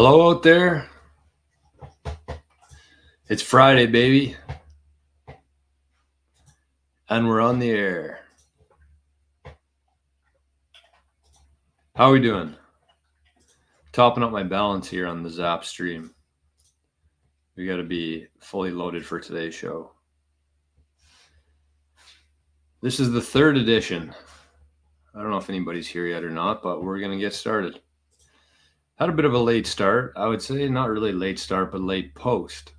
Hello out there. It's Friday, baby. And we're on the air. How are we doing? Topping up my balance here on the Zap stream. We got to be fully loaded for today's show. This is the third edition. I don't know if anybody's here yet or not, but we're going to get started. Had a bit of a late start. I would say not really late start, but late post.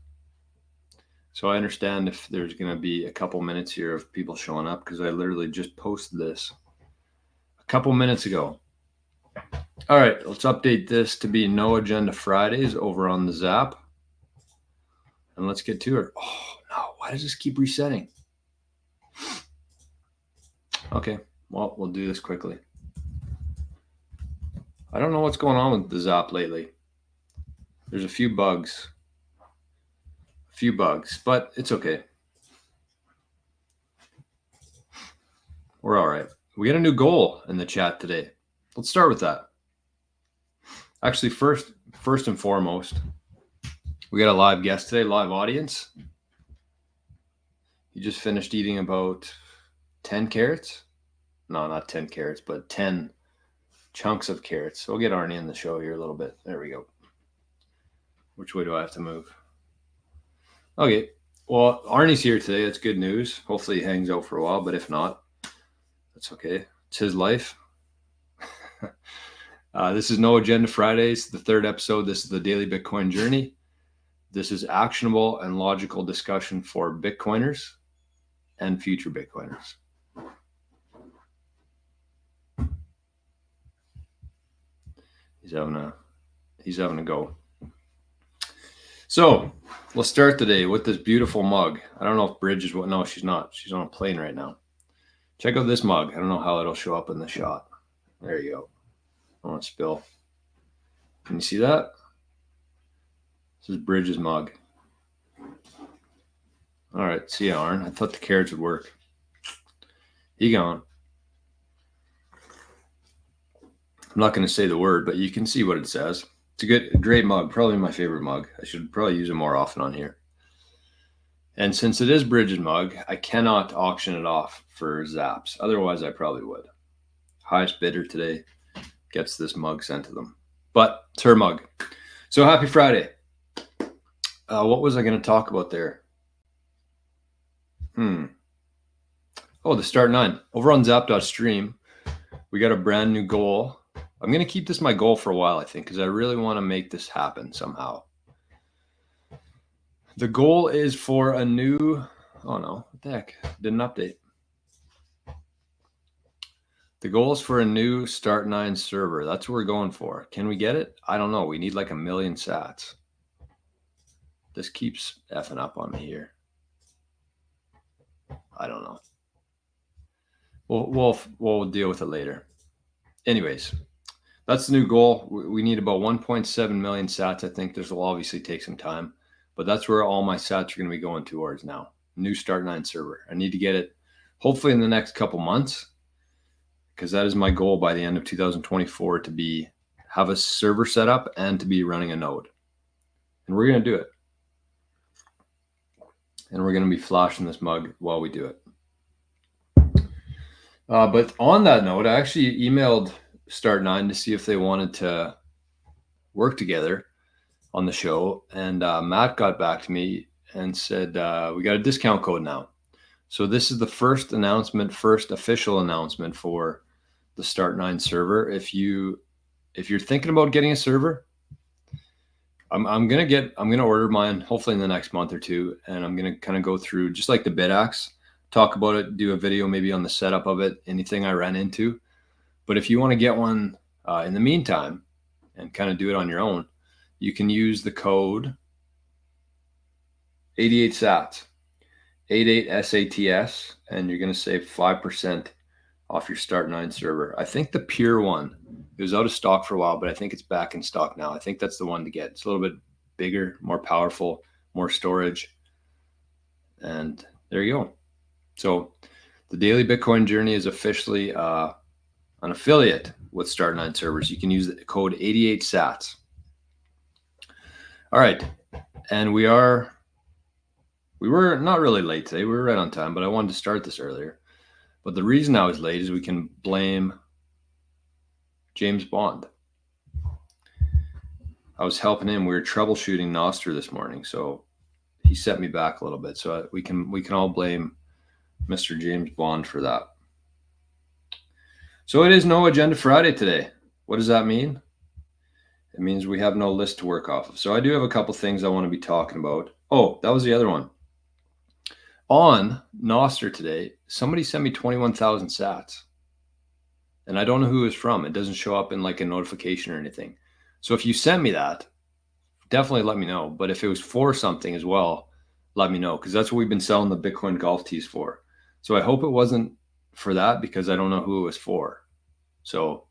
So I understand if there's going to be a couple minutes here of people showing up because I literally just posted this a couple minutes ago. All right, let's update this to be No Agenda Fridays over on the Zap. And let's get to it. Oh, no, why does this keep resetting? Okay, well, we'll do this quickly. I don't know what's going on with the Zap lately. There's a few bugs. But it's okay. We're all right. We got a new goal in the chat today. Let's start with that. Actually, first and foremost, we got a live guest today, live audience. He just finished eating about 10 carrots. No, not 10 carrots, but 10 chunks of carrots. So we'll get Arnie in the show here a little bit. There we go. Which way do I have to move? Okay. Well, Arnie's here today. That's good news. Hopefully he hangs out for a while, but if not, that's okay. It's his life. This is No Agenda Fridays, the third episode. This is the Daily Bitcoin Journey. This is actionable and logical discussion for Bitcoiners and future Bitcoiners. He's having a go. So let's start today with this beautiful mug. I don't know if Bridge is what. No, she's not. She's on a plane right now. Check out this mug. I don't know how it'll show up in the shot. There you go. I don't want to spill. Can you see that? This is Bridge's mug. All right. See you, Arn. I thought the carrots would work. He gone. I'm not going to say the word, but you can see what it says. It's a great mug. Probably my favorite mug. I should probably use it more often on here. And since it is Bridge's mug, I cannot auction it off for Zaps. Otherwise, I probably would. Highest bidder today gets this mug sent to them. But it's her mug. So happy Friday. What was I going to talk about there? Oh, the Start 9. Over on zap.stream, we got a brand new goal. I'm going to keep this my goal for a while, I think, because I really want to make this happen somehow. The goal is for a new... Oh, no. What the heck? Didn't update. The goal is for a new Start 9 server. That's what we're going for. Can we get it? I don't know. We need like 1 million sats. This keeps effing up on me here. I don't know. We'll deal with it later. Anyways, that's the new goal. We need about 1.7 million sats. I think this will obviously take some time, but that's where all my sats are going to be going towards now. New Start 9 server. I need to get it hopefully in the next couple months, because that is my goal by the end of 2024 to have a server set up and to be running a node. And we're going to do it. And we're going to be flashing this mug while we do it. But on that note, I actually emailed Start 9 to see if they wanted to work together on the show. And Matt got back to me and said, we got a discount code now. So this is the first official announcement for the Start 9 server. If you're thinking about getting a server, I'm gonna order mine hopefully in the next month or two, and I'm gonna kind of go through just like the BitAxe, talk about it, do a video maybe on the setup of it, anything I ran into. But if you want to get one in the meantime and kind of do it on your own, you can use the code 88 sats, 88 SATS, and you're gonna save 5% off your Start 9 server. I think the pure one, it was out of stock for a while, but I think it's back in stock now. I think that's the one to get. It's a little bit bigger, more powerful, more storage. And there you go. So the Daily Bitcoin Journey is officially an affiliate with Start 9 servers. You can use the code 88 sats. All right. And we were not really late today. We were right on time, but I wanted to start this earlier. But the reason I was late is we can blame James Bond. I was helping him. We were troubleshooting Nostr this morning, so he set me back a little bit. So we can all blame Mr. James Bond for that. So it is no agenda Friday today. What does that mean? It means we have no list to work off of. So I do have a couple things I want to be talking about. Oh, that was the other one. On Nostr today, somebody sent me 21,000 sats. And I don't know who it's from. It doesn't show up in like a notification or anything. So if you sent me that, definitely let me know. But if it was for something as well, let me know, because that's what we've been selling the Bitcoin golf tees for. So I hope it wasn't for that, because I don't know who it was for. So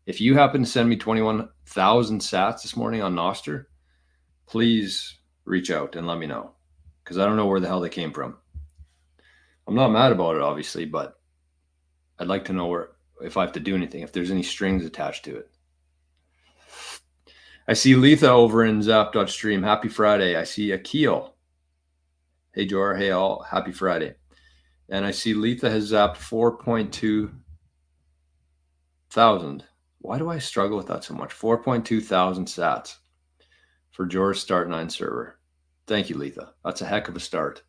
if you happen to send me 21,000 sats this morning on Nostr, please reach out and let me know, because I don't know where the hell they came from. I'm not mad about it, obviously, but I'd like to know if I have to do anything, if there's any strings attached to it. I see Letha over in Zap.stream. Happy Friday. I see Akil. Hey, Jor. Hey, all. Happy Friday. And I see Letha has zapped 4.2 thousand. Why do I struggle with that so much? 4.2 thousand sats for Jor's Start9 server. Thank you, Letha. That's a heck of a start.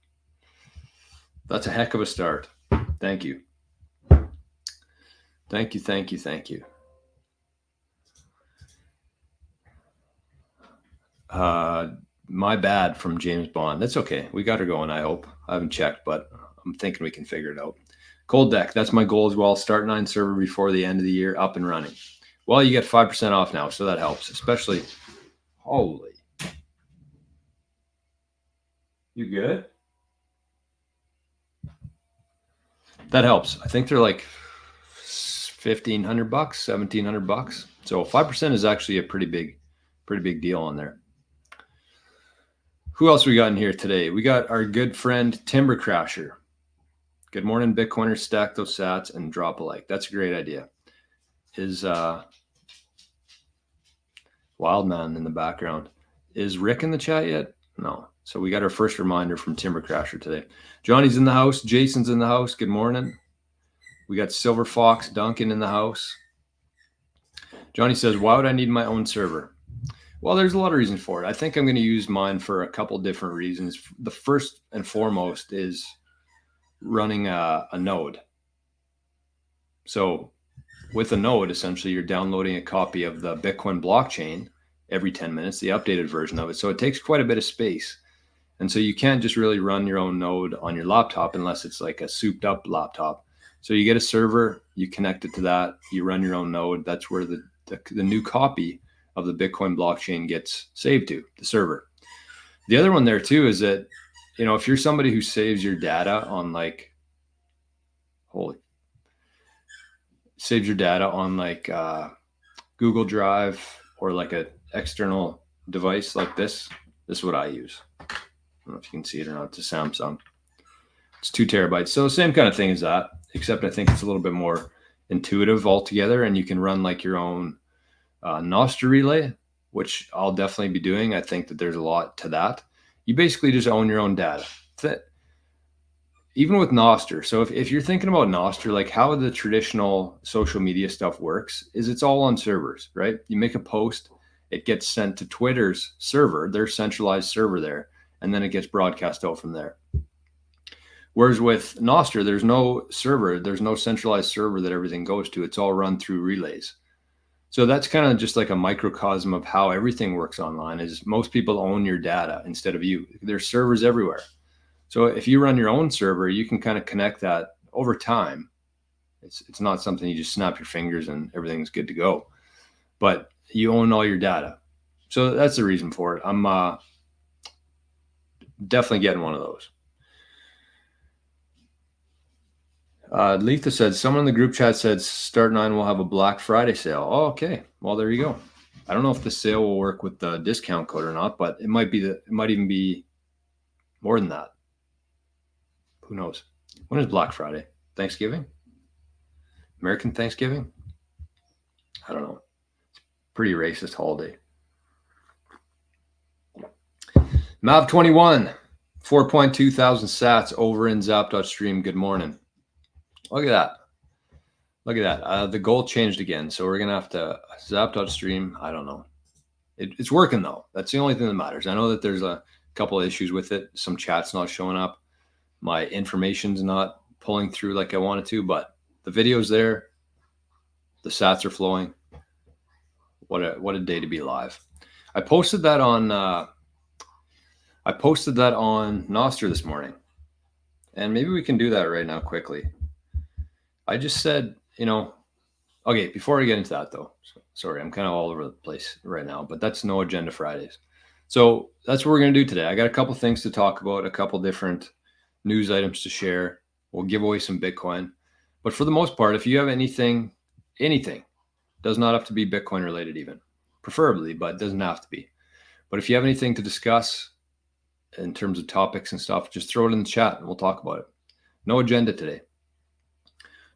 That's a heck of a start. Thank you. Thank you, thank you, thank you. My bad from James Bond. That's okay. We got her going, I hope. I haven't checked, but I'm thinking we can figure it out. Cold Deck, that's my goal as well. Start9 server before the end of the year, up and running. Well, you get 5% off now, so that helps, especially. Holy. You good? That helps. I think they're like $1,500, $1,700. So 5% is actually a pretty big deal on there. Who else we got in here today? We got our good friend Timber Crasher. Good morning, Bitcoiners. Stack those sats and drop a like. That's a great idea. Is Wildman in the background. Is Rick in the chat yet? No. So we got our first reminder from Timber Crasher today. Johnny's in the house. Jason's in the house. Good morning. We got Silver Fox Duncan in the house. Johnny says, why would I need my own server? Well, there's a lot of reasons for it. I think I'm going to use mine for a couple different reasons. The first and foremost is running a node. So with a node, essentially, you're downloading a copy of the Bitcoin blockchain every 10 minutes, the updated version of it. So it takes quite a bit of space. And so you can't just really run your own node on your laptop unless it's like a souped up laptop. So you get a server, you connect it to that, you run your own node. That's where the new copy of the Bitcoin blockchain gets saved to, the server. The other one there too is that, you know, if you're somebody who saves your data on Google Drive or like an external device like this is what I use. I don't know if you can see it or not. It's a Samsung. It's 2 terabytes. So same kind of thing as that, except I think it's a little bit more intuitive altogether, and you can run like your own nostr relay, which I'll definitely be doing. I think that there's a lot to that. You basically just own your own data. Even with Nostr. So if you're thinking about Nostr, like how the traditional social media stuff works is it's all on servers, right? You make a post, it gets sent to Twitter's server, their centralized server there, and then it gets broadcast out from there. Whereas with Nostr, there's no server, there's no centralized server that everything goes to. It's all run through relays. So that's kind of just like a microcosm of how everything works online. Is most people own your data instead of you. There's servers everywhere. So if you run your own server, you can kind of connect that over time. It's not something you just snap your fingers and everything's good to go, but you own all your data. So that's the reason for it. I'm definitely getting one of those. Letha said, someone in the group chat said Start9 will have a Black Friday sale. Oh, okay. Well, there you go. I don't know if the sale will work with the discount code or not, but it might even be more than that. Who knows? When is Black Friday? Thanksgiving? American Thanksgiving? I don't know. It's a pretty racist holiday. Mav21, 4.2 thousand sats over in zap.stream. Good morning. Look at that. Look at that. The goal changed again. So we're going to have to zap.stream. I don't know. It's working though. That's the only thing that matters. I know that there's a couple of issues with it. Some chat's not showing up. My information's not pulling through like I wanted to, but the video's there. The sats are flowing. What a day to be live. I posted that on nostr this morning. And maybe we can do that right now quickly. I just said, okay, before I get into that though, sorry, I'm kind of all over the place right now, but that's No Agenda Fridays. So that's what we're going to do today. I got a couple things to talk about, a couple different news items to share. We'll give away some Bitcoin. But for the most part, if you have anything, does not have to be Bitcoin related even, preferably, but doesn't have to be. But if you have anything to discuss in terms of topics and stuff, just throw it in the chat and we'll talk about it. No agenda today.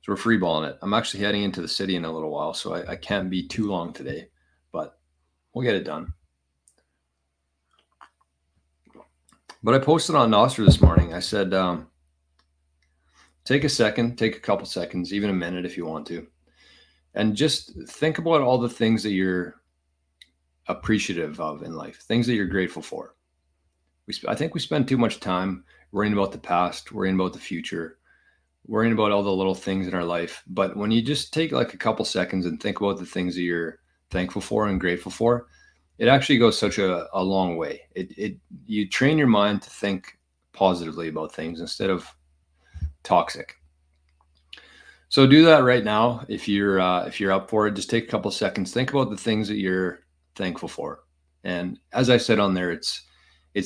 So we're freeballing it. I'm actually heading into the city in a little while, so I can't be too long today, but we'll get it done. But I posted on nostr this morning. I said, take a couple seconds, even a minute if you want to, and just think about all the things that you're appreciative of in life, things that you're grateful for. I think we spend too much time worrying about the past, worrying about the future, worrying about all the little things in our life. But when you just take like a couple seconds and think about the things that you're thankful for and grateful for, it actually goes such a long way. You train your mind to think positively about things instead of toxic. So do that right now. If you're up for it, just take a couple seconds, think about the things that you're thankful for. And as I said on there, it's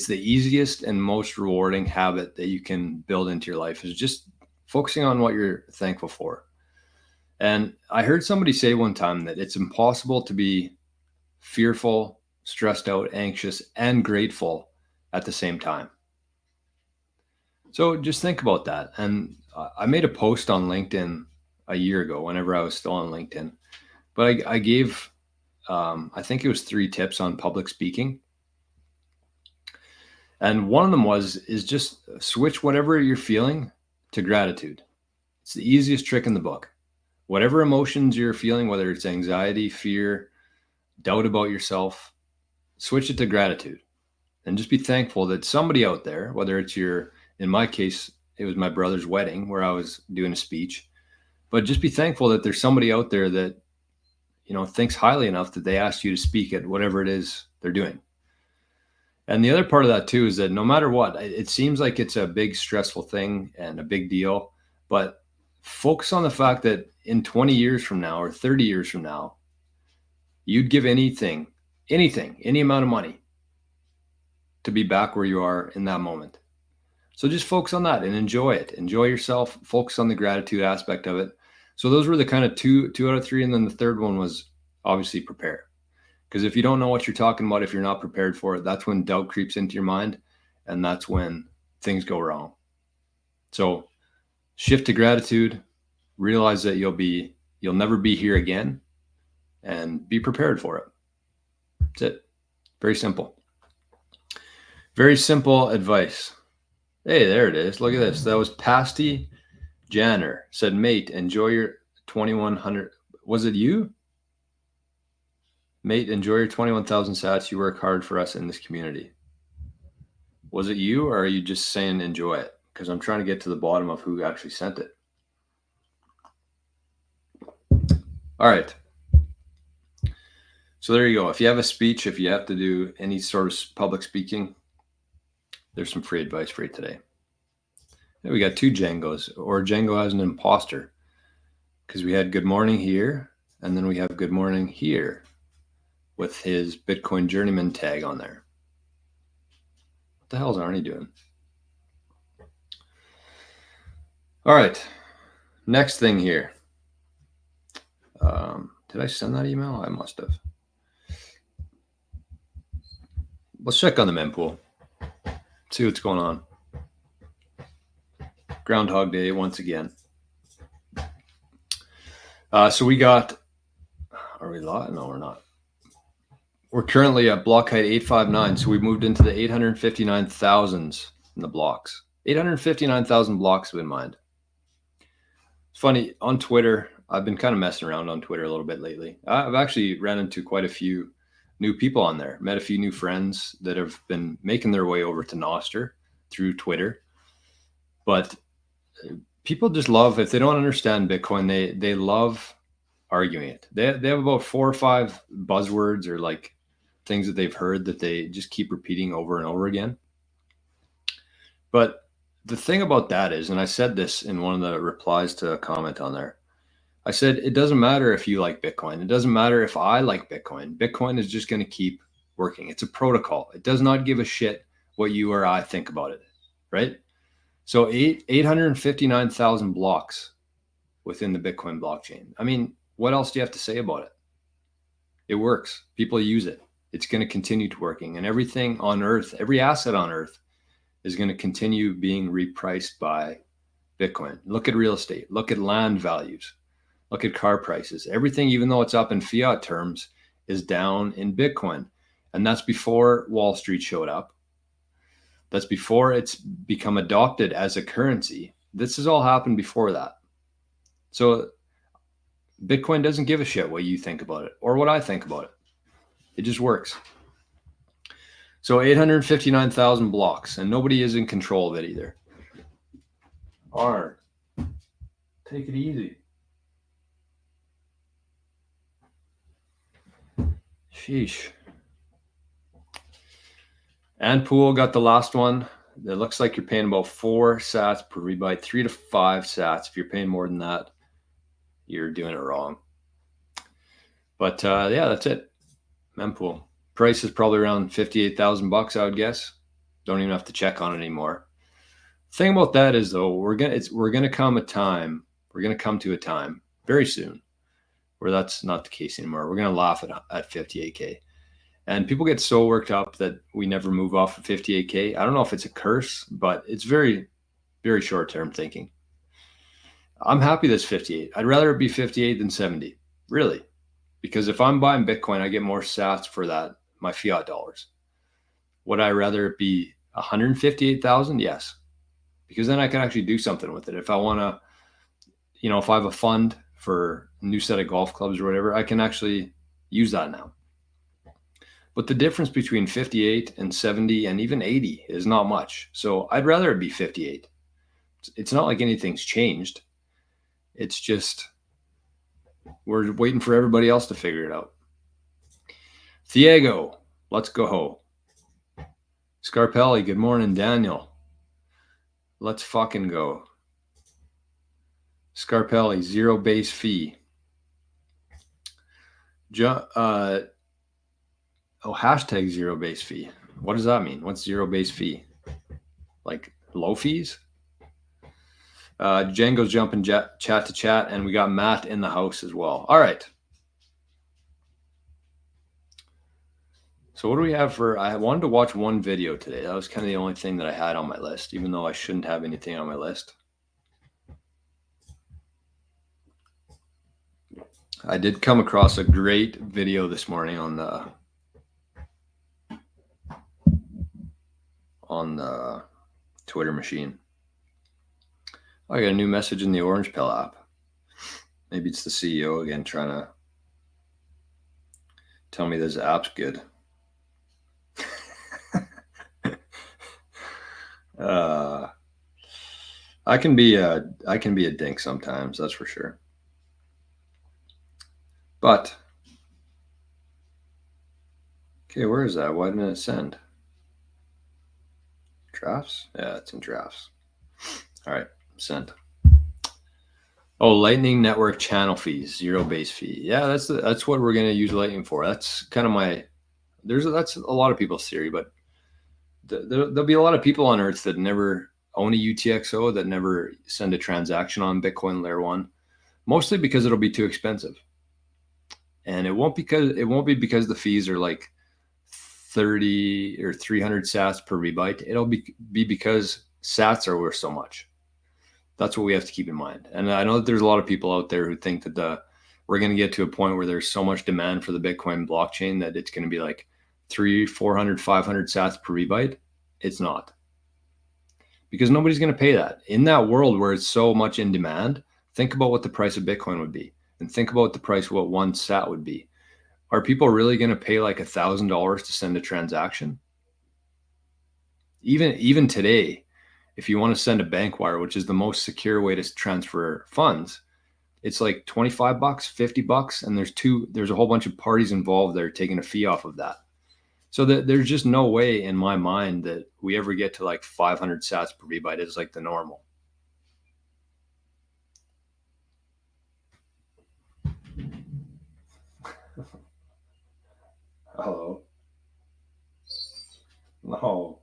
the easiest and most rewarding habit that you can build into your life, is just focusing on what you're thankful for. And I heard somebody say one time that it's impossible to be fearful, stressed out, anxious, and grateful at the same time. So just think about that. And I made a post on LinkedIn a year ago, whenever I was still on LinkedIn, but I gave, I think it was 3 tips on public speaking. And one of them is just switch whatever you're feeling to gratitude. It's the easiest trick in the book. Whatever emotions you're feeling, whether it's anxiety, fear, doubt about yourself, switch it to gratitude. And just be thankful that somebody out there, whether it's in my case, it was my brother's wedding where I was doing a speech, but just be thankful that there's somebody out there that, thinks highly enough that they asked you to speak at whatever it is they're doing. And the other part of that too is that no matter what, it seems like it's a big stressful thing and a big deal, but focus on the fact that in 20 years from now or 30 years from now, you'd give anything, any amount of money to be back where you are in that moment. So just focus on that and enjoy it. Enjoy yourself, focus on the gratitude aspect of it. So those were the kind of two out of 3. And then the third one was obviously prepare. Because if you don't know what you're talking about, if you're not prepared for it, that's when doubt creeps into your mind. And that's when things go wrong. So shift to gratitude, realize that you'll never be here again, and be prepared for it. That's it. Very simple. Very simple advice. Hey, there it is. Look at this. That was Pasty Janner. Said, mate, enjoy your 2100. Was it you? Mate, enjoy your 21,000 sats. You work hard for us in this community. Was it you, or are you just saying enjoy it? Because I'm trying to get to the bottom of who actually sent it. All right. So there you go. If you have a speech, if you have to do any sort of public speaking, there's some free advice for you today. We got 2 Django's, or Django as an imposter, because we had good morning here, and then we have good morning here with his Bitcoin journeyman tag on there. What the hell is Arnie doing? All right. Next thing here. Did I send that email? I must have. Let's check on the mempool. See what's going on. Groundhog Day once again. So we got, are we live? No, we're not. We're currently at block height 859, so we moved into the 859,000s in the blocks. 859,000 blocks have been mined. It's funny, on Twitter, I've been kind of messing around on Twitter a little bit lately. I've actually ran into quite a few new people on there, met a few new friends that have been making their way over to Nostr through Twitter. But people just love, if they don't understand Bitcoin, they love arguing it. They have about 4 or 5 buzzwords or like things that they've heard that they just keep repeating over and over again. But the thing about that is, and I said this in one of the replies to a comment on there, I said, it doesn't matter if you like Bitcoin. It doesn't matter if I like Bitcoin. Bitcoin is just going to keep working. It's a protocol. It does not give a shit what you or I think about it, right? So 859,000 blocks within the Bitcoin blockchain. I mean, what else do you have to say about it? It works. People use it. It's going to continue to working. And everything on Earth, every asset on Earth is going to continue being repriced by Bitcoin. Look at real estate. Look at land values. Look at car prices. Everything, even though it's up in fiat terms, is down in Bitcoin. And that's before Wall Street showed up. That's before it's become adopted as a currency. This has all happened before that. So Bitcoin doesn't give a shit what you think about it or what I think about it. It just works. So 859,000 blocks, and nobody is in control of it either. Arn, take it easy. Sheesh. And Pool got the last one. It looks like you're paying about 4 sats per rebyte, 3 to 5 sats. If you're paying more than that, you're doing it wrong. But yeah, that's it. Mempool price is probably around 58,000 bucks, I would guess. Don't even have to check on it anymore. The thing about that is, though, we're gonna come to a time very soon where that's not the case anymore. We're gonna laugh at 58K. And people get so worked up that we never move off of 58K. I don't know if it's a curse, but it's very, very short-term thinking. I'm happy that's 58. I'd rather it be 58 than 70, really. Because if I'm buying Bitcoin, I get more sats for that, my fiat dollars. Would I rather it be 158,000? Yes. Because then I can actually do something with it. If I want to, if I have a fund for a new set of golf clubs or whatever, I can actually use that now. But the difference between 58 and 70 and even 80 is not much. So I'd rather it be 58. It's not like anything's changed. It's just we're waiting for everybody else to figure it out. Thiago, let's go. Scarpelli, good morning. Daniel, let's fucking go. Scarpelli, 0 base fee. Hashtag 0 base fee. What does that mean? What's 0 base fee? Like low fees? Django's jumping chat to chat, and we got Matt in the house as well. All right. So what do we have for, I wanted to watch one video today. That was kind of the only thing that I had on my list, even though I shouldn't have anything on my list. I did come across a great video this morning on the Twitter machine. I got a new message in the Orange Pill app. Maybe it's the CEO again trying to tell me this app's good. I can be a dink sometimes, that's for sure. But okay, where is that? Why didn't it send? Drafts? Yeah, it's in drafts. All right, send. Oh, Lightning Network channel fees, 0 base fee. Yeah, that's what we're gonna use Lightning for. That's kind of that's a lot of people's theory, but there'll be a lot of people on Earth that never own a UTXO, that never send a transaction on Bitcoin Layer 1, mostly because it'll be too expensive. And it won't be because the fees are like 30 or 300 sats per rebyte. It'll be because sats are worth so much. That's what we have to keep in mind. And I know that there's a lot of people out there who think that we're going to get to a point where there's so much demand for the Bitcoin blockchain that it's going to be like 300, 400, 500 sats per rebyte. It's not, because nobody's going to pay that. In that world where it's so much in demand, think about what the price of Bitcoin would be, and think about the price of what 1 sat would be. Are people really going to pay like $1,000 to send a transaction? Even today, if you want to send a bank wire, which is the most secure way to transfer funds, it's like $25, $50, and there's a whole bunch of parties involved that are taking a fee off of that. So there's just no way in my mind that we ever get to like 500 sats per rebyte is like the normal. Hello. No,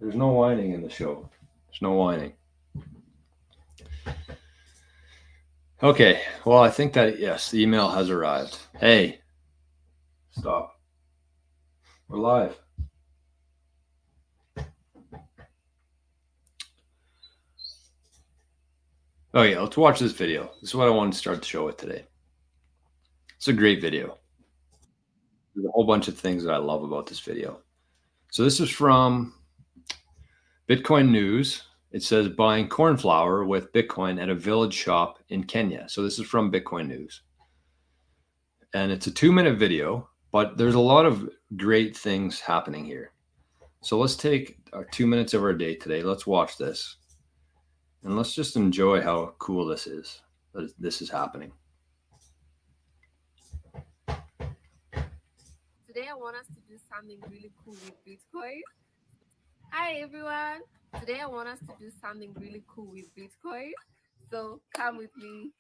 there's no whining in the show. There's no whining. Okay, well, I think that, yes, the email has arrived. Hey, stop. We're live. Oh yeah, let's watch this video. This is what I wanted to start the show with today. It's a great video. There's a whole bunch of things that I love about this video. So this is from Bitcoin News. It says buying corn flour with Bitcoin at a village shop in Kenya. So this is from Bitcoin News. And it's a 2-minute video, but there's a lot of great things happening here. So let's take our 2 minutes of our day today. Let's watch this. And let's just enjoy how cool this is, that this is happening. Today I want us to do something really cool with Bitcoin. Hi everyone. Today I want us to do something really cool with Bitcoin. So come with me.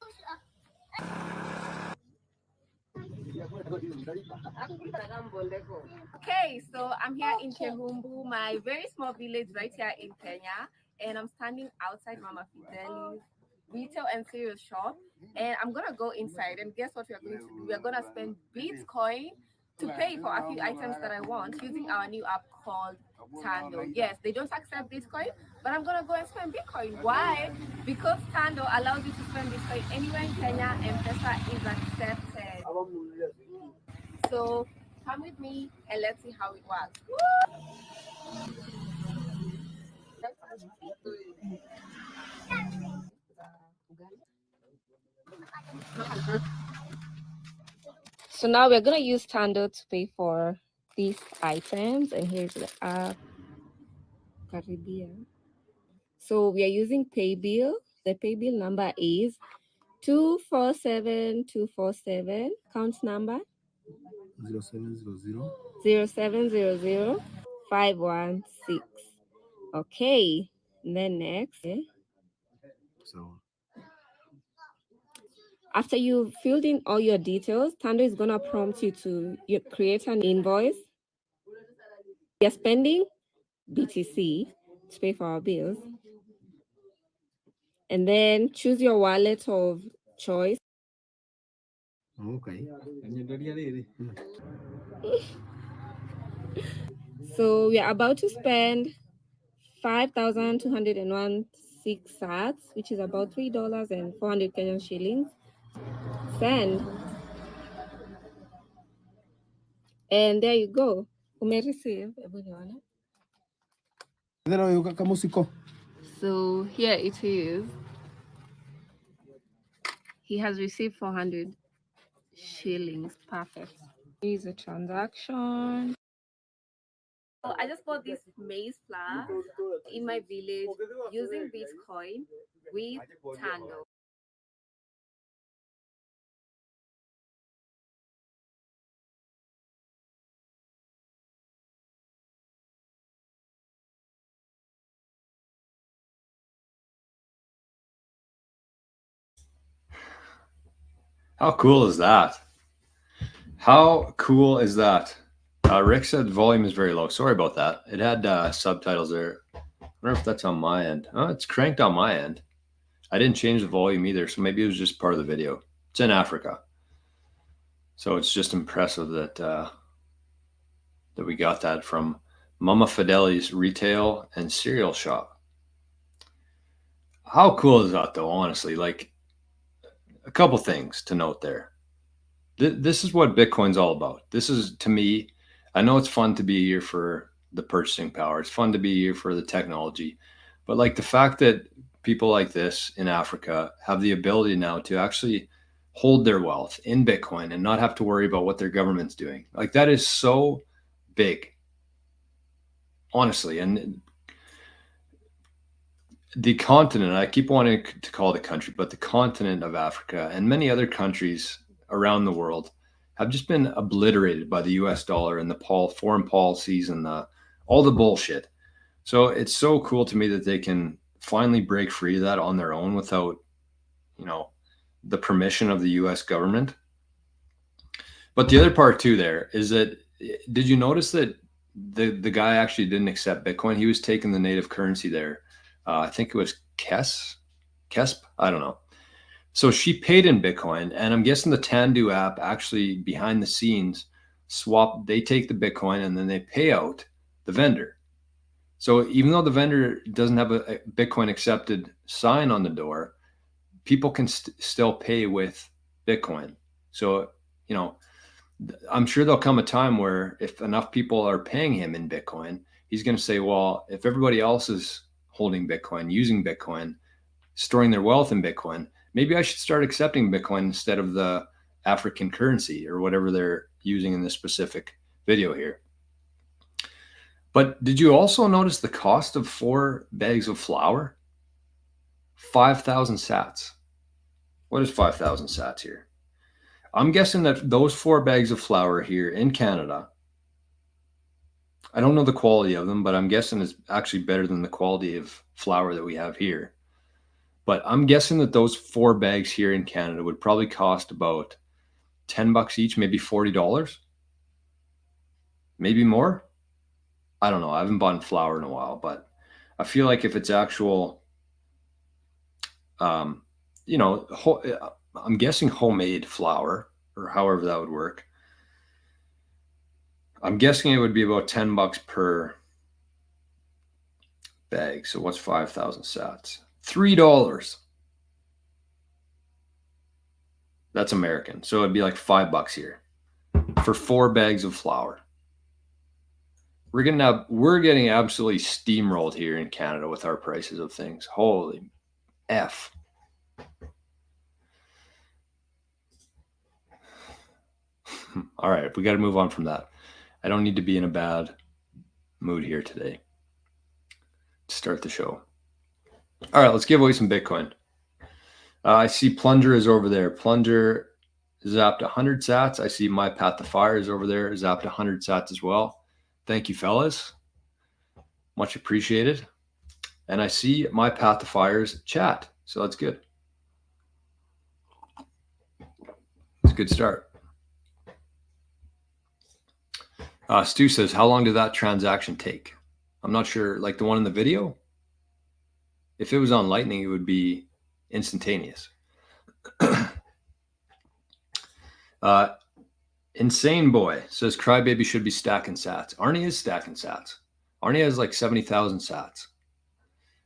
Okay, so I'm here in Kehumbu, my very small village right here in Kenya, and I'm standing outside Mama Fideli's retail and cereal shop, and I'm gonna go inside, and guess what we're going to do? We're gonna spend Bitcoin to pay for a few items that I want using our new app called Tando. Yes, they don't accept Bitcoin, but I'm gonna go and spend Bitcoin. Why? Because Tando allows you to spend Bitcoin anywhere in Kenya, and M-Pesa is accepted. So come with me and let's see how it works. So now we're gonna use Tando to pay for these items, and here's the app. Caribbean. So we are using Paybill. The Paybill number is 247247. Count number 0700 0700 Okay. And then next. So After you've filled in all your details, Tando is gonna prompt you to create an invoice. We are spending BTC to pay for our bills. And then choose your wallet of choice. okay. So we are about to spend 5,216 sats, which is about $3.400 Kenyan shillings. Send. And there you go. Receive. So here it is. He has received 400 shillings. Perfect. Here's a transaction. So I just bought this maize flour in my village using Bitcoin with Tando. How cool is that? How cool is that? Rick said volume is very low. Sorry about that. It had subtitles there. I wonder if that's on my end. Oh, it's cranked on my end. I didn't change the volume either, so maybe it was just part of the video. It's in Africa. So it's just impressive that that we got that from Mama Fideli's retail and cereal shop. How cool is that though, honestly? Like, a couple things to note there. This is what Bitcoin's all about. This is, to me, I know it's fun to be here for the purchasing power. It's fun to be here for the technology. But like the fact that people like this in Africa have the ability now to actually hold their wealth in Bitcoin and not have to worry about what their government's doing. Like that is so big, honestly. And the continent, I keep wanting to call it a country, but the continent of Africa and many other countries around the world have just been obliterated by the US dollar and the foreign policies and all the bullshit. So it's so cool to me that they can finally break free of that on their own without, the permission of the US government. But the other part too there is that, did you notice that the guy actually didn't accept Bitcoin? He was taking the native currency there. I think it was Kesp. I don't know. So she paid in Bitcoin, and I'm guessing the Tandu app actually behind the scenes they take the Bitcoin and then they pay out the vendor. So even though the vendor doesn't have a Bitcoin accepted sign on the door, people can still pay with Bitcoin. So, I'm sure there'll come a time where if enough people are paying him in Bitcoin, he's going to say, well, if everybody else is holding Bitcoin, using Bitcoin, storing their wealth in Bitcoin, maybe I should start accepting Bitcoin instead of the African currency or whatever they're using in this specific video here. But did you also notice the cost of 4 bags of flour? 5,000 sats. What is 5,000 sats here? I'm guessing that those 4 bags of flour here in Canada, I don't know the quality of them, but I'm guessing it's actually better than the quality of flour that we have here. But I'm guessing that those 4 bags here in Canada would probably cost about $10 each, maybe $40, maybe more. I don't know. I haven't bought flour in a while, but I feel like if it's actual, I'm guessing homemade flour or however that would work. I'm guessing it would be about $10 per bag. So what's 5,000 sats? $3. That's American. So it'd be like $5 here for 4 bags of flour. We're getting absolutely steamrolled here in Canada with our prices of things. Holy F. All right, we got to move on from that. I don't need to be in a bad mood here today to start the show. All right, let's give away some Bitcoin. I see Plunger is over there. Plunger zapped 100 sats. I see My Path to Fire is over there, zapped 100 sats as well. Thank you, fellas. Much appreciated. And I see My Path to Fire's chat. So that's good. It's a good start. Stu says, how long did that transaction take? I'm not sure. Like the one in the video? If it was on Lightning, it would be instantaneous. Insane Boy says Crybaby should be stacking sats. Arnie is stacking sats. Arnie has like 70,000 sats.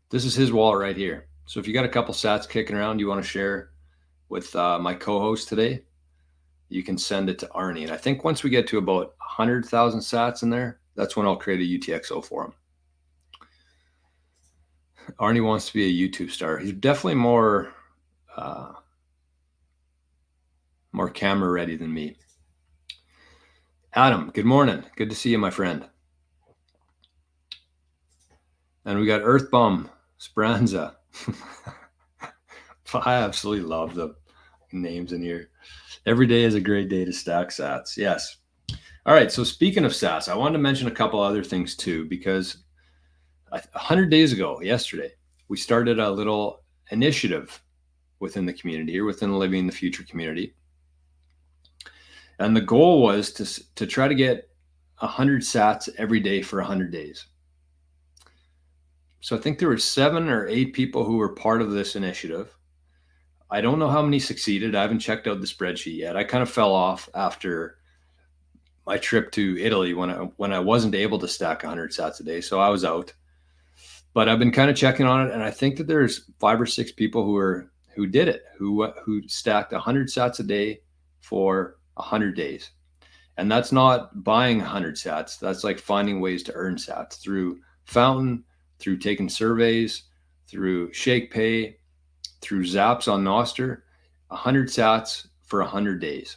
This is his wallet right here. So if you got a couple sats kicking around you want to share with my co-host today, you can send it to Arnie. And I think once we get to about 100,000 sats in there, that's when I'll create a UTXO for him. Arnie wants to be a YouTube star. He's definitely more camera ready than me. Adam, good morning. Good to see you, my friend. And we got Earthbum Speranza. I absolutely love the names in here. Every day is a great day to stack sats. Yes. All right. So speaking of sats, I wanted to mention a couple other things too, because 100 days ago, yesterday, we started a little initiative within the community here, within the Living in the Future community. And the goal was to try to get 100 sats every day for 100 days. So I think there were 7 or 8 people who were part of this initiative. I don't know how many succeeded. I haven't checked out the spreadsheet yet. I kind of fell off after my trip to Italy when I wasn't able to stack 100 sats a day. So I was out. But I've been kind of checking on it, and I think that there's 5 or 6 people who did it, who stacked 100 sats a day for 100 days. And that's not buying 100 sats. That's like finding ways to earn sats through Fountain, through taking surveys, through Shake Pay, through Zaps on Nostr. 100 sats for 100 days.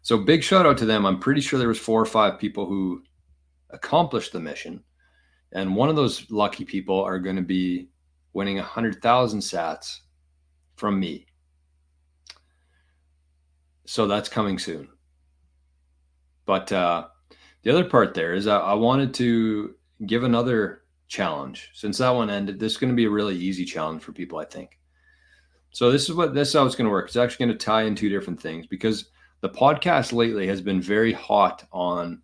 So big shout out to them. I'm pretty sure there was 4 or 5 people who accomplished the mission. And one of those lucky people are going to be winning 100,000 sats from me. So that's coming soon. But the other part there is I wanted to give another challenge. Since that one ended, this is going to be a really easy challenge for people, I think. So this is how it's going to work. It's actually going to tie in 2 different things, because the podcast lately has been very hot on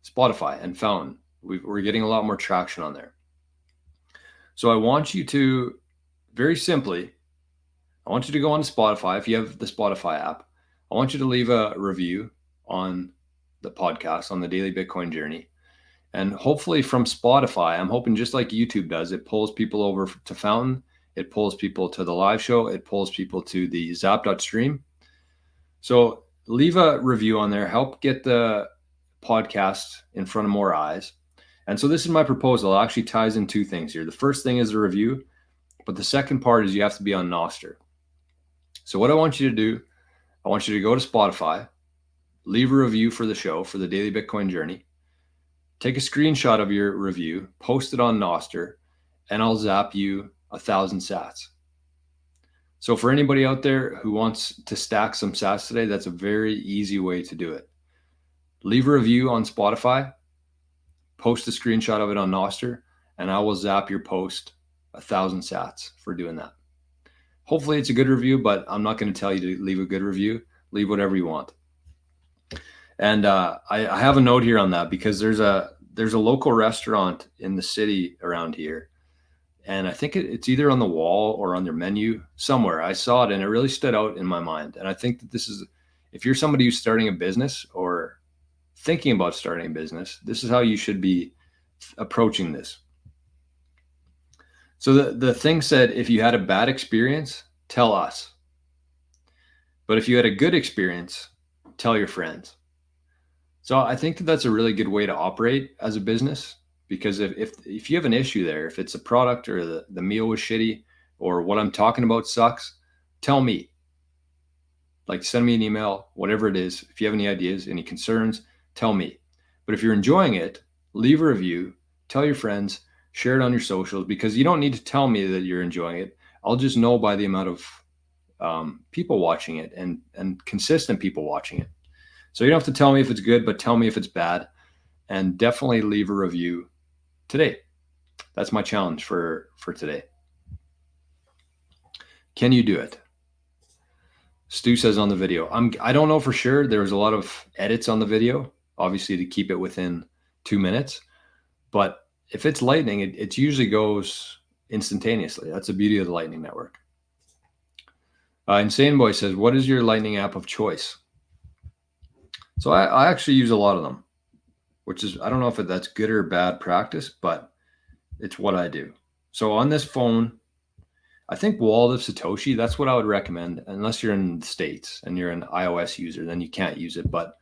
Spotify and Fountain. We're getting a lot more traction on there. So I want you to, very simply, I want you to go on Spotify. If you have the Spotify app, I want you to leave a review on the podcast, on the Daily Bitcoin Journey. And hopefully from Spotify, I'm hoping just like YouTube does, it pulls people over to Fountain. It pulls people to the live show. It pulls people to the zap.stream. So leave a review on there. Help get the podcast in front of more eyes. And so this is my proposal. It actually ties in 2 things here. The first thing is a review, but the second part is you have to be on Nostr. So what I want you to do, I want you to go to Spotify, leave a review for the show, for the Daily Bitcoin Journey, take a screenshot of your review, post it on Nostr, and I'll zap you 1,000 sats. So for anybody out there who wants to stack some sats today, that's a very easy way to do it. Leave a review on Spotify, post a screenshot of it on Nostr, and I will zap your post 1,000 sats for doing that. Hopefully it's a good review, but I'm not going to tell you to leave a good review. Leave whatever you want. And I have a note here on that, because there's a local restaurant in the city around here, and I think it's either on the wall or on their menu somewhere. I saw it and it really stood out in my mind. And I think that this is, if you're somebody who's starting a business or thinking about starting a business, this is how you should be approaching this. So the thing said, if you had a bad experience, tell us. But if you had a good experience, tell your friends. So I think that that's a really good way to operate as a business, because if you have an issue there, if it's a product or the meal was shitty or what I'm talking about sucks, tell me. Like, send me an email, whatever it is. If you have any ideas, any concerns, tell me. But if you're enjoying it, leave a review, tell your friends, share it on your socials, because you don't need to tell me that you're enjoying it. I'll just know by the amount of people watching it and consistent people watching it. So you don't have to tell me if it's good, but tell me if it's bad, and definitely leave a review today. That's my challenge for today. Can you do it? Stu says on the video, I don't know for sure. There was a lot of edits on the video, obviously to keep it within 2 minutes, but if it's Lightning, it usually goes instantaneously. That's the beauty of the Lightning Network. Insane Boy says, what is your Lightning app of choice? So I actually use a lot of them, which is, I don't know if that's good or bad practice, but it's what I do. So on this phone, I think Wallet of Satoshi, that's what I would recommend, unless you're in the States and you're an iOS user, then you can't use it. But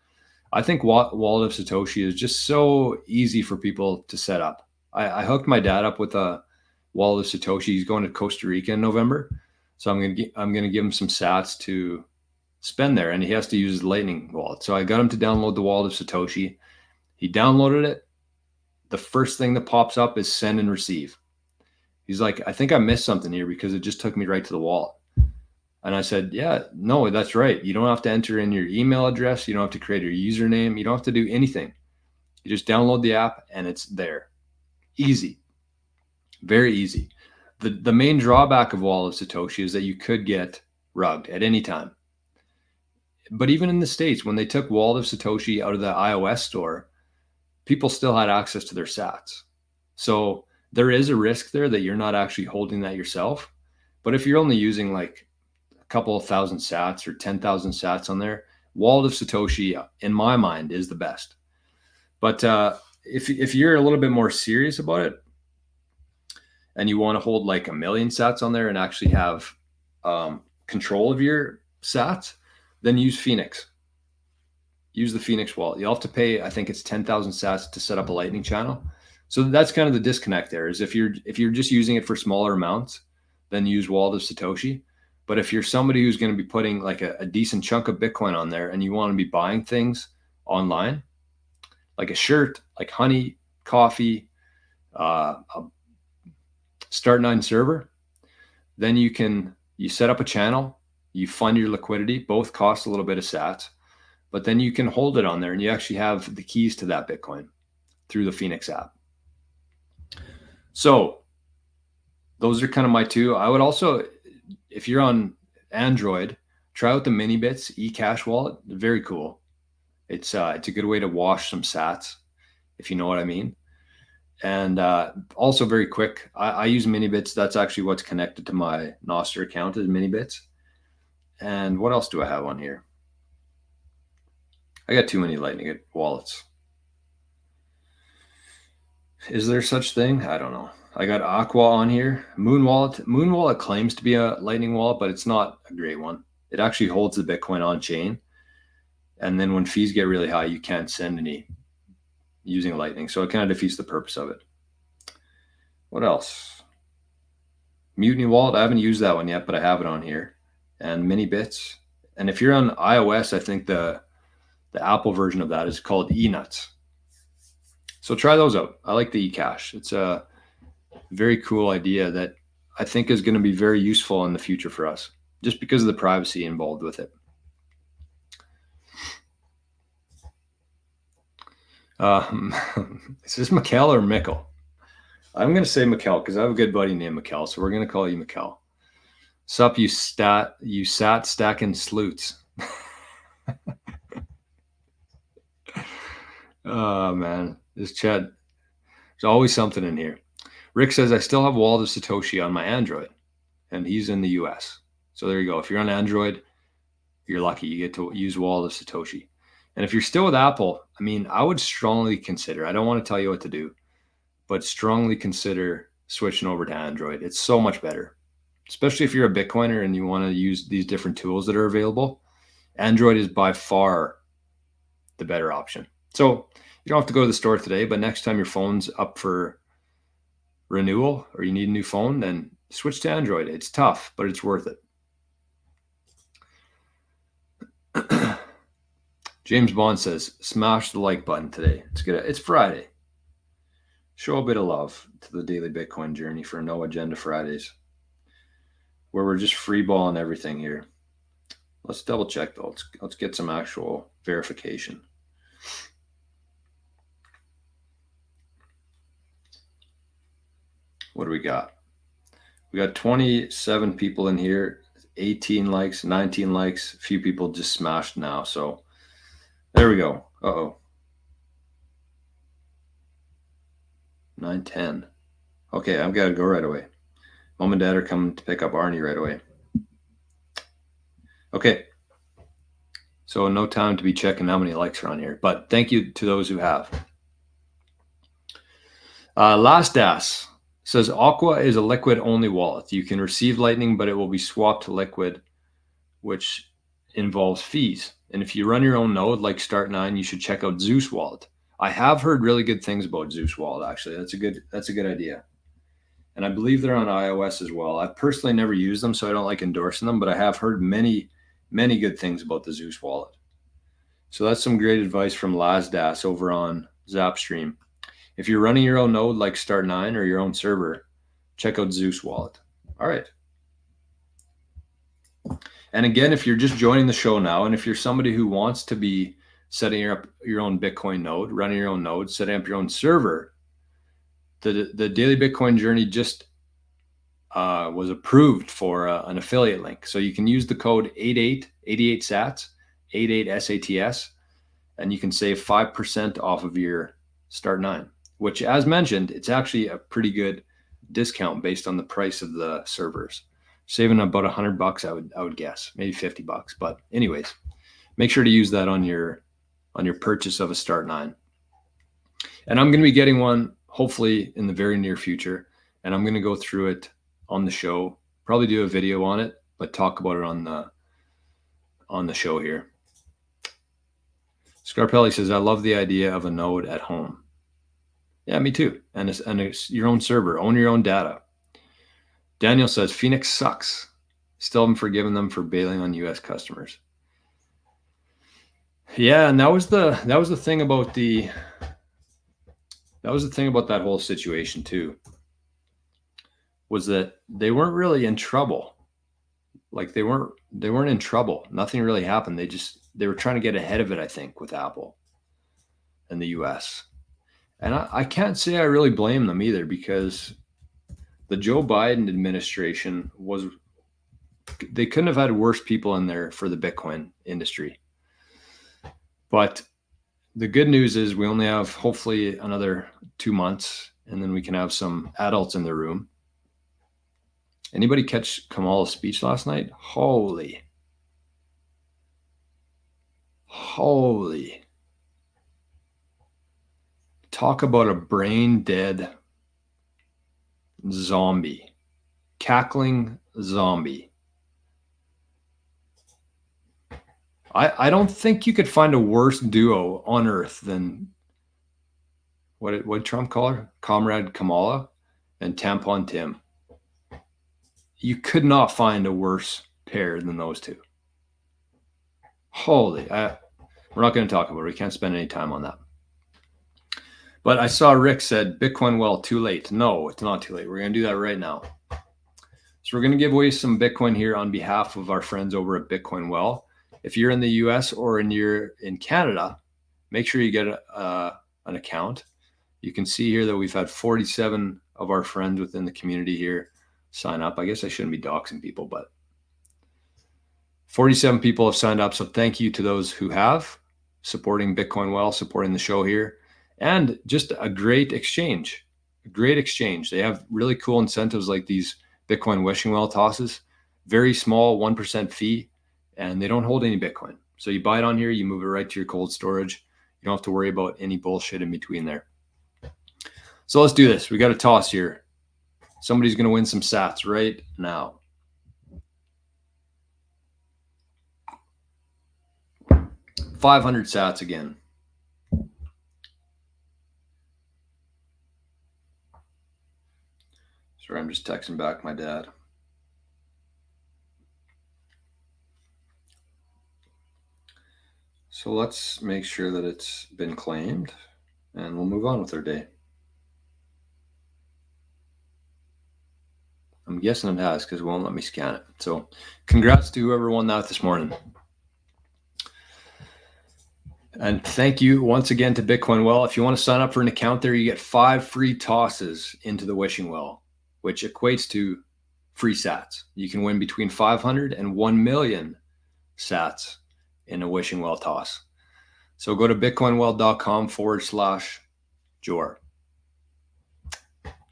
I think Wallet of Satoshi is just so easy for people to set up. I hooked my dad up with a Wallet of Satoshi. He's going to Costa Rica in November. So I'm gonna give him some sats to spend there, and he has to use his Lightning wallet. So I got him to download the Wallet of Satoshi. He downloaded it. The first thing that pops up is send and receive. He's like, I think I missed something here because it just took me right to the wallet. And I said, yeah, no, that's right. You don't have to enter in your email address. You don't have to create your username. You don't have to do anything. You just download the app and it's there. Easy. Very easy. The main drawback of Wallet of Satoshi is that you could get rugged at any time. But even in the States, when they took Wallet of Satoshi out of the iOS store, people still had access to their sats. So there is a risk there that you're not actually holding that yourself. But if you're only using like a couple of thousand sats or 10,000 sats on there, Wallet of Satoshi, in my mind, is the best. But if you're a little bit more serious about it and you want to hold like 1 million sats on there and actually have control of your sats, then use Phoenix. Use the Phoenix wallet. You'll have to pay, I think it's 10,000 sats to set up a Lightning channel. So that's kind of the disconnect there, is if you're just using it for smaller amounts, then use Wallet of Satoshi. But if you're somebody who's going to be putting like a decent chunk of Bitcoin on there and you want to be buying things online, like a shirt, like honey, coffee, a Start9 server, then you set up a channel, you fund your liquidity, both cost a little bit of sats, but then you can hold it on there and you actually have the keys to that Bitcoin through the Phoenix app. So those are kind of my two. I would also, if you're on Android, try out the Minibits eCash wallet. Very cool. It's a good way to wash some sats, if you know what I mean. And also very quick, I use Minibits. That's actually what's connected to my nostr account is Minibits. And what else do I have on here? I got too many Lightning wallets. Is there such thing? I don't know. I got Aqua on here. Moon Wallet claims to be a Lightning wallet, but it's not a great one. It actually holds the Bitcoin on chain. And then when fees get really high, you can't send any using Lightning. So it kind of defeats the purpose of it. What else? Mutiny Wallet. I haven't used that one yet, but I have it on here. And Minibits. And if you're on iOS, I think the Apple version of that is called eNuts. So try those out. I like the eCash. It's a very cool idea that I think is going to be very useful in the future for us, just because of the privacy involved with it. Is this Mikkel or Mikkel? I'm going to say Mikkel because I have a good buddy named Mikkel, so we're going to call you Mikkel. Sup, you sat stacking sleuts. Oh, man. This chat, there's always something in here. Rick says, I still have Wallet of Satoshi on my Android, and he's in the US. So there you go. If you're on Android, you're lucky. You get to use Wallet of Satoshi. And if you're still with Apple, I mean, I would strongly consider, I don't want to tell you what to do, but strongly consider switching over to Android. It's so much better, especially if you're a Bitcoiner and you want to use these different tools that are available. Android is by far the better option. So you don't have to go to the store today, but next time your phone's up for renewal or you need a new phone, then switch to Android. It's tough, but it's worth it. James Bond says, smash the like button today. It's good. It's Friday. Show a bit of love to the Daily Bitcoin Journey for No Agenda Fridays, where we're just freeballing everything here. Let's double check though. Let's get some actual verification. What do we got? We got 27 people in here, 18 likes, 19 likes. A few people just smashed now. So there we go. Uh-oh. 9, 10. Okay, I've got to go right away. Mom and Dad are coming to pick up Arnie right away. Okay. So no time to be checking how many likes are on here, but thank you to those who have. Last Das says Aqua is a liquid only wallet. You can receive Lightning, but it will be swapped to liquid, which involves fees. And if you run your own node like Start9, you should check out Zeus Wallet. I have heard really good things about Zeus Wallet, actually. That's a good idea. And I believe they're on iOS as well. I've personally never used them, so I don't like endorsing them, but I have heard many, many good things about the Zeus Wallet. So that's some great advice from Lazdas over on Zapstream. If you're running your own node like Start9 or your own server, check out Zeus Wallet. All right. And again, if you're just joining the show now, and if you're somebody who wants to be setting up your own Bitcoin node, running your own node, setting up your own server, the Daily Bitcoin Journey just was approved for an affiliate link. So you can use the code 88 SATS, 88 SATS, and you can save 5% off of your Start9, which, as mentioned, it's actually a pretty good discount based on the price of the servers. Saving about $100, I would guess, maybe $50. But anyways, make sure to use that on your purchase of a Start9. And I'm going to be getting one hopefully in the very near future, and I'm going to go through it on the show, probably do a video on it, but talk about it on on the show here. Scarpelli says, I love the idea of a node at home. Yeah, me too. And it's your own server, own your own data. Daniel says, Phoenix sucks. Still haven't forgiven them for bailing on US customers. Yeah, and that was the thing about that whole situation too, was that they weren't really in trouble. Like they weren't in trouble. Nothing really happened. They were trying to get ahead of it, I think, with Apple and the US. And I can't say I really blame them either, because the Joe Biden administration they couldn't have had worse people in there for the Bitcoin industry. But the good news is we only have hopefully another 2 months, and then we can have some adults in the room. Anybody catch Kamala's speech last night? Holy. Talk about a brain dead zombie. Cackling zombie. I don't think you could find a worse duo on earth than what did Trump call her? Comrade Kamala and Tampon Tim. You could not find a worse pair than those two. Holy, we're not going to talk about it. We can't spend any time on that. But I saw Rick said, Bitcoin well, too late. No, it's not too late. We're going to do that right now. So we're going to give away some Bitcoin here on behalf of our friends over at Bitcoin Well. If you're in the US or in Canada, make sure you get an account. You can see here that we've had 47 of our friends within the community here sign up. I guess I shouldn't be doxing people, but 47 people have signed up. So thank you to those who have, supporting Bitcoin Well, supporting the show here, and just a great exchange. They have really cool incentives like these Bitcoin wishing well tosses, very small 1% fee, and they don't hold any Bitcoin. So you buy it on here, you move it right to your cold storage. You don't have to worry about any bullshit in between there. So let's do this. We got a toss here. Somebody's going to win some sats right now. $500 sats again. Sorry, I'm just texting back my dad. So let's make sure that it's been claimed, and we'll move on with our day. I'm guessing it has, because it won't let me scan it. So congrats to whoever won that this morning. And thank you once again to Bitcoin Well. If you want to sign up for an account there, you get 5 free tosses into the wishing well, which equates to free sats. You can win between 500 and 1 million sats in a wishing well toss. So go to bitcoinwell.com/Jor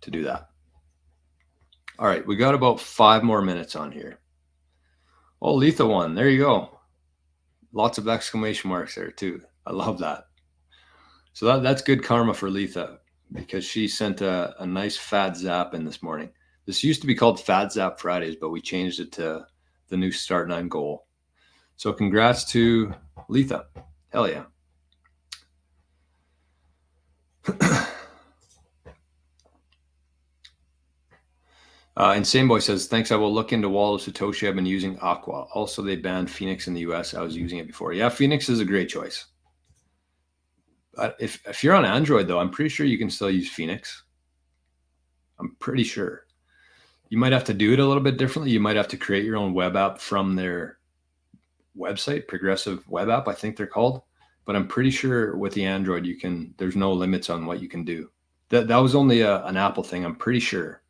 to do that. All right, we got about 5 more minutes on here. Oh, Letha won. There you go. Lots of exclamation marks there too. I love that. So that's good karma for Letha, because she sent a nice fat zap in this morning. This used to be called Fat Zap Fridays, but we changed it to the new Start 9 goal. So congrats to Letha. Hell yeah. Insane Boy says, thanks. I will look into Wallet of Satoshi. I've been using Aqua. Also, they banned Phoenix in the US. I was using it before. Yeah, Phoenix is a great choice. But if you're on Android, though, I'm pretty sure you can still use Phoenix. I'm pretty sure. You might have to do it a little bit differently. You might have to create your own web app from their website, Progressive Web App, I think they're called. But I'm pretty sure with the Android, there's no limits on what you can do. That was only an Apple thing, I'm pretty sure.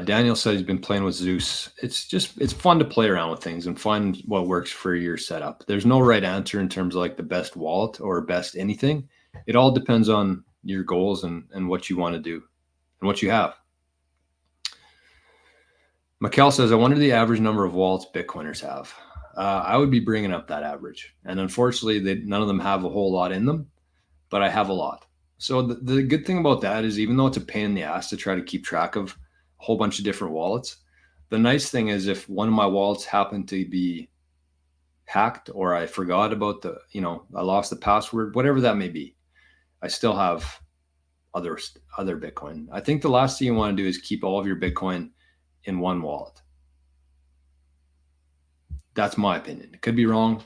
Daniel said he's been playing with Zeus. It's fun to play around with things and find what works for your setup. There's no right answer in terms of like the best wallet or best anything. It all depends on your goals and what you want to do and what you have. Mikkel says, I wonder the average number of wallets Bitcoiners have. I would be bringing up that average. And unfortunately, none of them have a whole lot in them, but I have a lot. So the good thing about that is, even though it's a pain in the ass to try to keep track of a whole bunch of different wallets, the nice thing is if one of my wallets happened to be hacked or I forgot about I lost the password, whatever that may be, I still have other Bitcoin. I think the last thing you want to do is keep all of your Bitcoin in one wallet. That's my opinion. It could be wrong,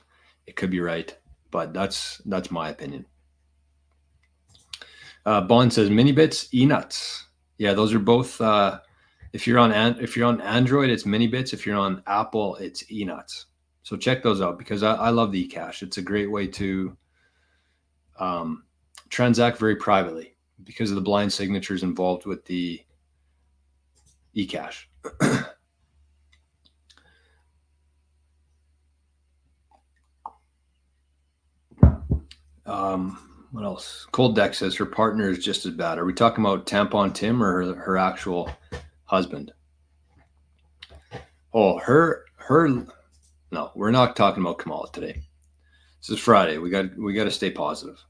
it could be right, but that's my opinion. Bond says mini bits, enuts. Yeah, those are both. If you're on Android, it's mini bits. If you're on Apple, it's enuts. So check those out because I love the eCash. It's a great way to transact very privately because of the blind signatures involved with the eCash. What else? Cold Deck says her partner is just as bad. Are we talking about Tampon Tim or her actual husband? Oh, her. No, we're not talking about Kamala today. This is Friday. We got to stay positive.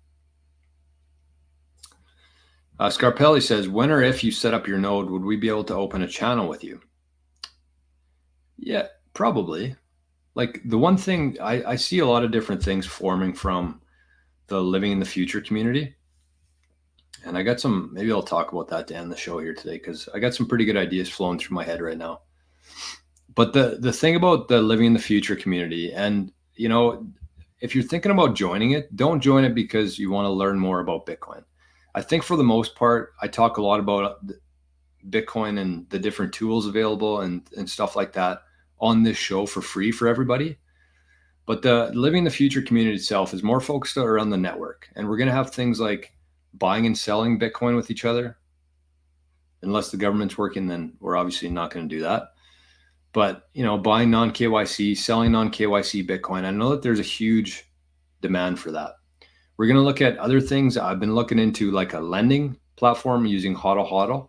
Scarpelli says, when or if you set up your node, would we be able to open a channel with you? Yeah, probably. Like the one thing I see a lot of different things forming from the Living in the Future community. And I got some, maybe I'll talk about that to end the show here today because I got some pretty good ideas flowing through my head right now. But the thing about the Living in the Future community, and if you're thinking about joining it, don't join it because you want to learn more about Bitcoin. I think for the most part, I talk a lot about Bitcoin and the different tools available and stuff like that on this show for free for everybody. But the Living in the Future community itself is more focused around the network. And we're going to have things like buying and selling Bitcoin with each other. Unless the government's working, then we're obviously not going to do that. But, buying non-KYC, selling non-KYC Bitcoin, I know that there's a huge demand for that. We're going to look at other things. I've been looking into like a lending platform using HODL HODL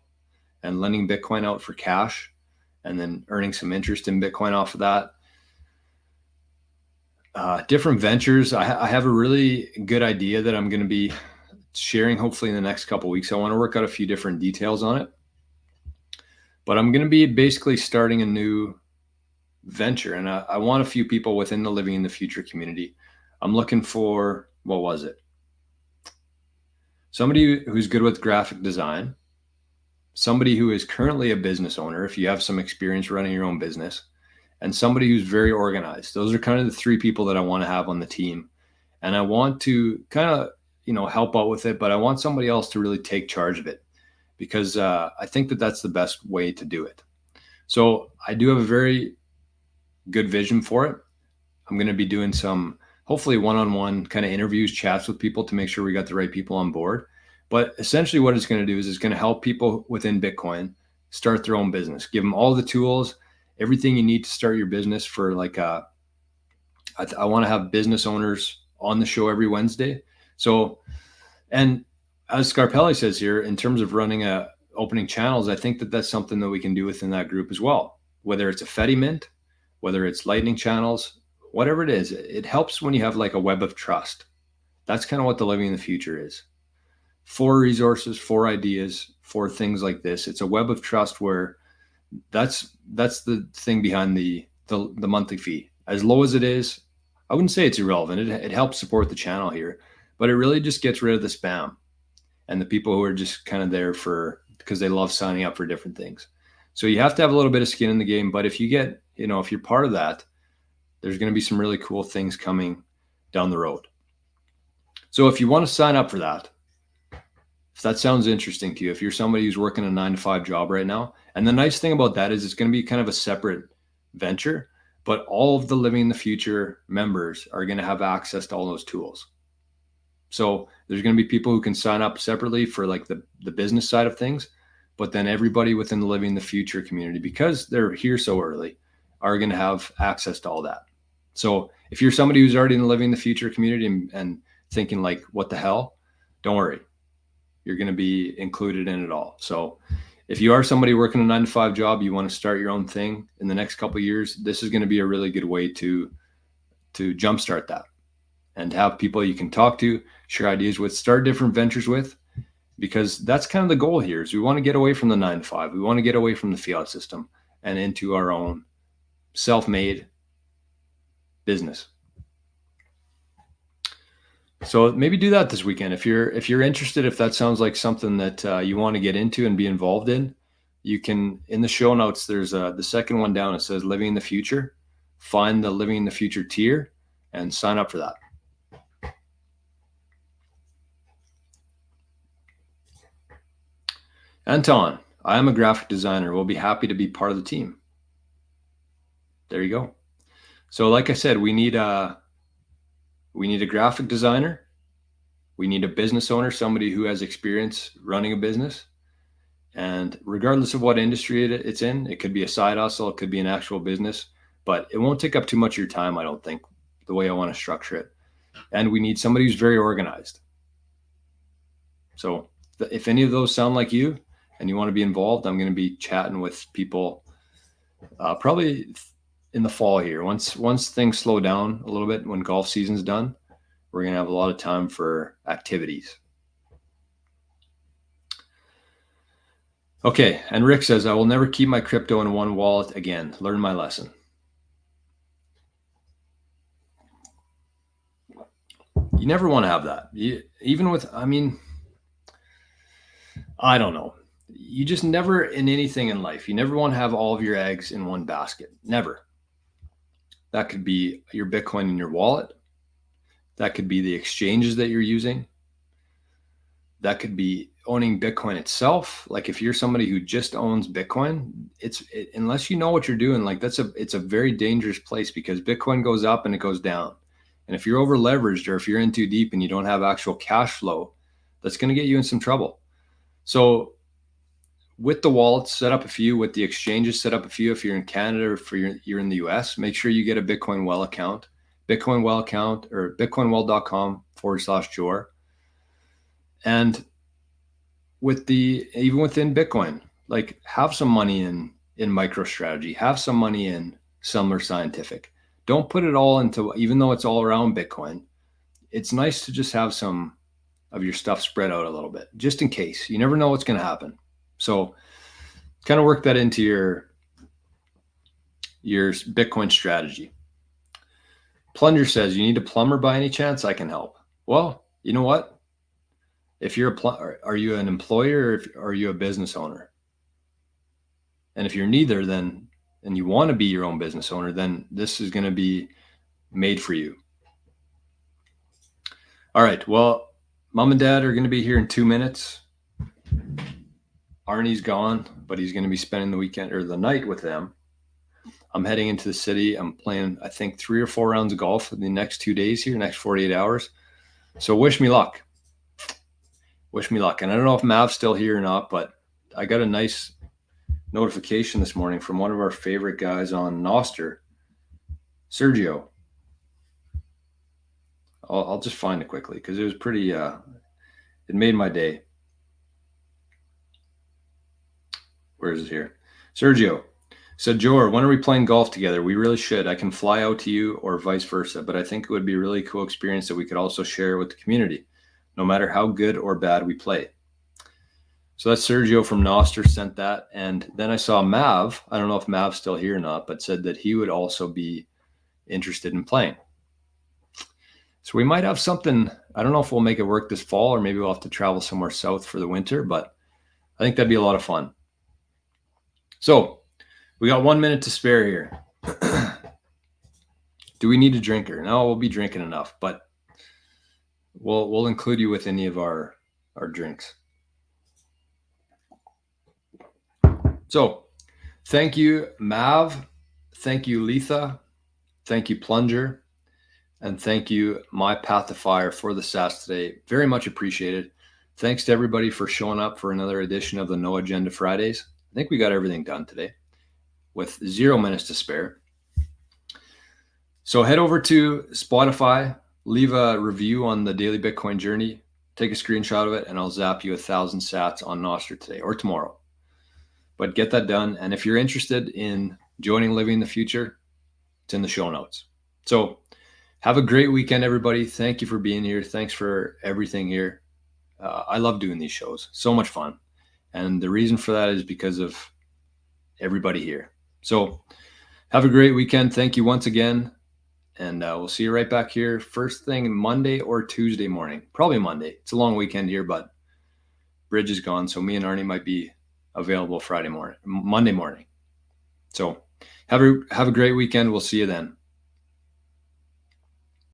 and lending Bitcoin out for cash and then earning some interest in Bitcoin off of that. Different ventures. I have a really good idea that I'm going to be sharing hopefully in the next couple of weeks. I want to work out a few different details on it. But I'm going to be basically starting a new venture, and I want a few people within the Living in the Future community. I'm looking for, what was it? Somebody who's good with graphic design, somebody who is currently a business owner, if you have some experience running your own business, and somebody who's very organized. Those are kind of the three people that I want to have on the team. And I want to kind of, help out with it, but I want somebody else to really take charge of it because I think that that's the best way to do it. So I do have a very good vision for it. I'm going to be doing some hopefully one-on-one kind of interviews, chats with people to make sure we got the right people on board. But essentially what it's going to do is it's going to help people within Bitcoin start their own business, give them all the tools, everything you need to start your business for like I want to have business owners on the show every Wednesday. So, and as Scarpelli says here, in terms of running opening channels, I think that that's something that we can do within that group as well. Whether it's a Fedi Mint, whether it's Lightning channels, whatever it is, it helps when you have like a web of trust. That's kind of what the Living in the Future is. 4 resources, 4 ideas, 4 things like this. It's a web of trust where that's the thing behind the monthly fee. As low as it is, I wouldn't say it's irrelevant. It helps support the channel here, but it really just gets rid of the spam and the people who are just kind of there because they love signing up for different things. So you have to have a little bit of skin in the game, but if you get, if you're part of that, there's going to be some really cool things coming down the road. So if you want to sign up for that, if that sounds interesting to you, if you're somebody who's working a 9-to-5 job right now, and the nice thing about that is it's going to be kind of a separate venture, but all of the Living in the Future members are going to have access to all those tools. So there's going to be people who can sign up separately for like the business side of things, but then everybody within the Living in the Future community, because they're here so early, are going to have access to all that. So if you're somebody who's already in the Living in the Future community and thinking like, what the hell, don't worry. You're going to be included in it all. So if you are somebody working a 9-to-5 job, you want to start your own thing in the next couple of years, this is going to be a really good way to jumpstart that and have people you can talk to, share ideas with, start different ventures with, because that's kind of the goal here is we want to get away from the 9-to-5. We want to get away from the fiat system and into our own self-made business. So maybe do that this weekend. If you're interested, if that sounds like something that you want to get into and be involved in, you can, in the show notes, there's the second one down. It says Living in the Future. Find the Living in the Future tier and sign up for that. Anton, I am a graphic designer. We'll be happy to be part of the team. There you go. So like I said, we need a graphic designer. We need a business owner, somebody who has experience running a business. And regardless of what industry it's in, it could be a side hustle, it could be an actual business, but it won't take up too much of your time, I don't think, the way I want to structure it. And we need somebody who's very organized. So if any of those sound like you and you want to be involved, I'm going to be chatting with people probably in the fall here. Once things slow down a little bit, when golf season's done, we're going to have a lot of time for activities. Okay, and Rick says, I will never keep my crypto in one wallet again. Learn my lesson. You never want to have that. Even with, I don't know. You just never, in anything in life, you never want to have all of your eggs in one basket. Never. That could be your Bitcoin in your wallet. That could be the exchanges that you're using. That could be owning Bitcoin itself. Like if you're somebody who just owns Bitcoin, unless you know what you're doing, like it's a very dangerous place, because Bitcoin goes up and it goes down. And if you're over leveraged, or if you're in too deep and you don't have actual cash flow, that's going to get you in some trouble. So with the wallets, set up a few. With the exchanges, set up a few. If you're in Canada or if you're in the US, make sure you get a Bitcoin Well account. Bitcoin Well account, or bitcoinwell.com/Jor. And even within Bitcoin, like have some money in MicroStrategy, have some money in Summer Scientific. Don't put it all into, even though it's all around Bitcoin, it's nice to just have some of your stuff spread out a little bit, just in case. You never know what's going to happen. So kind of work that into your Bitcoin strategy. Plunger says, you need a plumber by any chance? I can help. Well, you know what? If you're are you an employer, or are you a business owner? And if you're neither, and you want to be your own business owner, then this is going to be made for you. All right. Well, Mom and Dad are going to be here in 2 minutes. Arnie's gone, but he's going to be spending the weekend or the night with them. I'm heading into the city. I'm playing, I think, 3 or 4 rounds of golf in the next 2 days here, next 48 hours. So wish me luck. Wish me luck. And I don't know if Mav's still here or not, but I got a nice notification this morning from one of our favorite guys on Nostr, Sergio. I'll just find it quickly because it was pretty, it made my day. Where is it here? Sergio said, Jor, when are we playing golf together? We really should. I can fly out to you or vice versa, but I think it would be a really cool experience that we could also share with the community, no matter how good or bad we play. So that's Sergio from Nostr sent that. And then I saw Mav. I don't know if Mav's still here or not, but said that he would also be interested in playing. So we might have something. I don't know if we'll make it work this fall, or maybe we'll have to travel somewhere south for the winter, but I think that'd be a lot of fun. So we got 1 minute to spare here. Do we need a drinker? No, we'll be drinking enough, but we'll include you with any of our drinks. So thank you, Mav. Thank you, Letha. Thank you, Plunger. And thank you, My Path to Fire, for the sats today. Very much appreciated. Thanks to everybody for showing up for another edition of the No Agenda Fridays. I think we got everything done today with 0 minutes to spare. So head over to Spotify, leave a review on the Daily Bitcoin Journey, take a screenshot of it, and I'll zap you 1,000 sats on Nostr today or tomorrow. But get that done. And if you're interested in joining Living in the Future, it's in the show notes. So have a great weekend, everybody. Thank you for being here. Thanks for everything here. I love doing these shows. So much fun. And the reason for that is because of everybody here. So have a great weekend. Thank you once again. And we'll see you right back here first thing Monday or Tuesday morning. Probably Monday. It's a long weekend here, but Bridge is gone. So me and Arnie might be available Monday morning. So have a great weekend. We'll see you then.